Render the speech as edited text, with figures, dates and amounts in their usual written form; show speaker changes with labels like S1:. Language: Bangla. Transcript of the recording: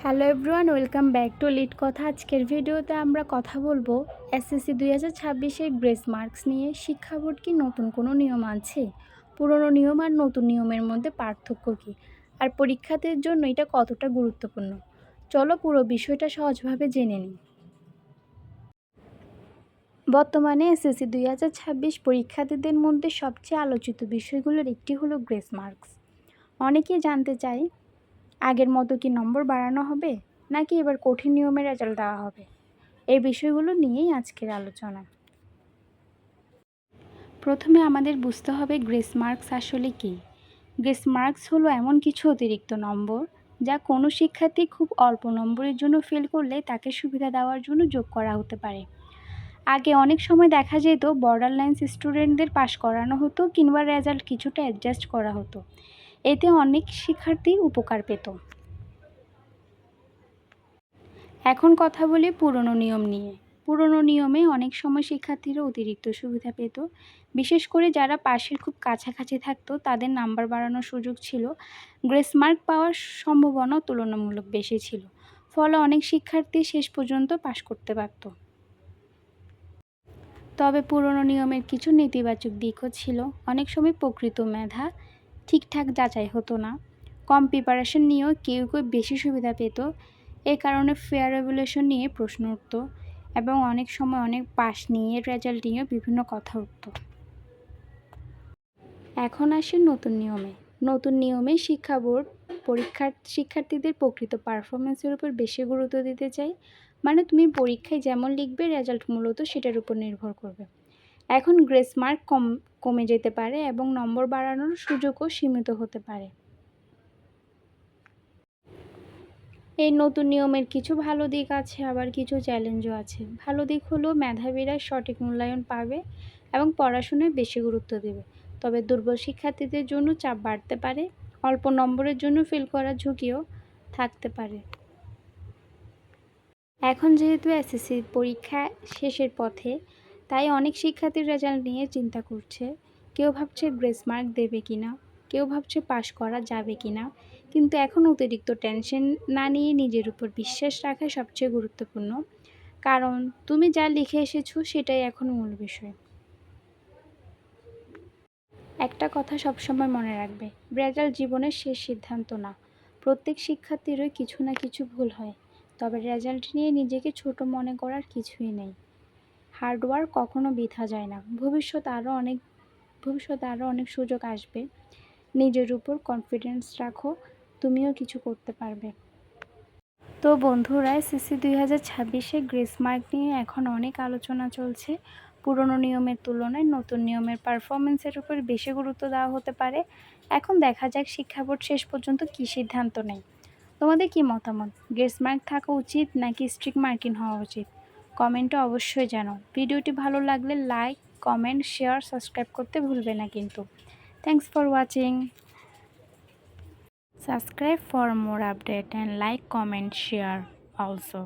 S1: Hello everyone, welcome back to lead কথা। আজকের ভিডিওতে আমরা কথা বলবো এসএসসি 2026-এর গ্রেস মার্কস নিয়ে। শিক্ষা বোর্ড কি নতুন কোনো নিয়ম আছে? পুরনো নিয়ম আর নতুন নিয়মের মধ্যে পার্থক্য কী? আর পরীক্ষার্থীর জন্য এটা কতটা গুরুত্বপূর্ণ? চলো পুরো বিষয়টা সহজভাবে জেনে নিই। বর্তমানে এসএসসি 2026 পরীক্ষার্থীদের মধ্যে সবচেয়ে আলোচিত বিষয়গুলোর একটি হলো গ্রেস মার্কস। অনেকেই জানতে চায়, আগের মতো কি নম্বর বাড়ানো হবে, নাকি এবার কঠিন নিয়মের রেজাল্ট দেওয়া হবে? এই বিষয়গুলো নিয়েই আজকের আলোচনা। প্রথমে আমাদের বুঝতে হবে গ্রেস মার্কস আসলে কী। গ্রেস মার্কস হলো এমন কিছু অতিরিক্ত নম্বর যা কোনো শিক্ষার্থী খুব অল্প নম্বরের জন্য ফেল করলে তাকে সুবিধা দেওয়ার জন্য যোগ করা হতে পারে। আগে অনেক সময় দেখা যেত বর্ডার লাইন স্টুডেন্টদের পাশ করানো হতো কিংবা রেজাল্ট কিছুটা অ্যাডজাস্ট করা হতো। এতে অনেক শিক্ষার্থী উপকার পেত। এখন কথা বলি পুরনো নিয়ম নিয়ে। পুরনো নিয়মে অনেক সময় শিক্ষার্থীরা অতিরিক্ত সুবিধা পেত। বিশেষ করে যারা পাশের খুব কাছাকাছি থাকতো তাদের নাম্বার বাড়ানোর সুযোগ ছিল। গ্রেস মার্ক পাওয়ার সম্ভাবনা তুলনামূলক বেশি ছিল। ফলে অনেক শিক্ষার্থী শেষ পর্যন্ত পাশ করতে পারত। তবে পুরনো নিয়মের কিছু নেতিবাচক দিকও ছিল। অনেক সময় প্রকৃত মেধা ঠিকঠাক যাচাই হতো না। কম প্রিপারেশন নিয়েও কেউ কেউ বেশি সুবিধা পেত। এ কারণে ফেয়ার এভালুয়েশন নিয়ে প্রশ্ন উঠত এবং অনেক সময় অনেক পাস নিয়ে রেজাল্ট নিয়েও বিভিন্ন কথা উঠত। এখন আসে নতুন নিয়মে। নতুন নিয়মে শিক্ষা বোর্ড শিক্ষার্থীদের প্রকৃত পারফরমেন্সের উপর বেশি গুরুত্ব দিতে চায়। মানে তুমি পরীক্ষায় যেমন লিখবে রেজাল্ট মূলত সেটার উপর নির্ভর করবে। এখন গ্রেস মার্ক কমে যেতে পারে এবং নম্বর বাড়ানোর সুযোগও সীমিত হতে পারে। এই নতুন নিয়মের কিছু ভালো দিক আছে, আবার কিছু চ্যালেঞ্জও আছে। ভালো দিক হলো মেধাবীরা সঠিক মূল্যায়ন পাবে এবং পড়াশোনায় বেশি গুরুত্ব দেবে। তবে দুর্বল শিক্ষার্থীদের জন্য চাপ বাড়তে পারে। অল্প নম্বরের জন্য ফেল করার ঝুঁকিও থাকতে পারে। এখন যেহেতু এসএসসি পরীক্ষা শেষের পথে, তাই অনেক শিক্ষার্থীর রেজাল্ট নিয়ে চিন্তা করছে। কেউ ভাবছে গ্রেস মার্ক দেবে কিনা, কেউ ভাবছে পাশ করা যাবে কিনা। কিন্তু এখন অতিরিক্ত টেনশন না নিয়ে নিজের উপর বিশ্বাস রাখা সবচেয়ে গুরুত্বপূর্ণ। কারণ তুমি যা লিখে এসেছো সেটাই এখন মূল বিষয়। একটা কথা সবসময় মনে রাখবে, রেজাল্ট জীবনের শেষ সিদ্ধান্ত না। প্রত্যেক শিক্ষার্থীরই কিছু না কিছু ভুল হয়। তবে রেজাল্ট নিয়ে নিজেকে ছোট মনে করার কিছুই নেই। হার্ডওয়ার্ক কখনো বৃথা যায় না। ভবিষ্যতে আরও অনেক সুযোগ আসবে। নিজের উপর কনফিডেন্স রাখো, তুমিও কিছু করতে পারবে। তো বন্ধুরা, এসএসসি 2026-এ গ্রেস মার্ক নিয়ে এখন অনেক আলোচনা চলছে। পুরনো নিয়মের তুলনায় নতুন নিয়মের পারফরমেন্সের উপর বেশি গুরুত্ব দেওয়া হতে পারে। এখন দেখা যাক শিক্ষা বোর্ড শেষ পর্যন্ত কী সিদ্ধান্ত নেয়। তোমাদের কি মতামত? গ্রেস মার্ক থাকা উচিত নাকি স্ট্রিক্ট মার্কিং হওয়া উচিত? কমেন্টে অবশ্যই জানাও। ভিডিওটি ভালো লাগলে লাইক, কমেন্ট, শেয়ার, সাবস্ক্রাইব করতে ভুলবে না কিন্তু। Thanks for watching. Subscribe for more update and like, comment, share also.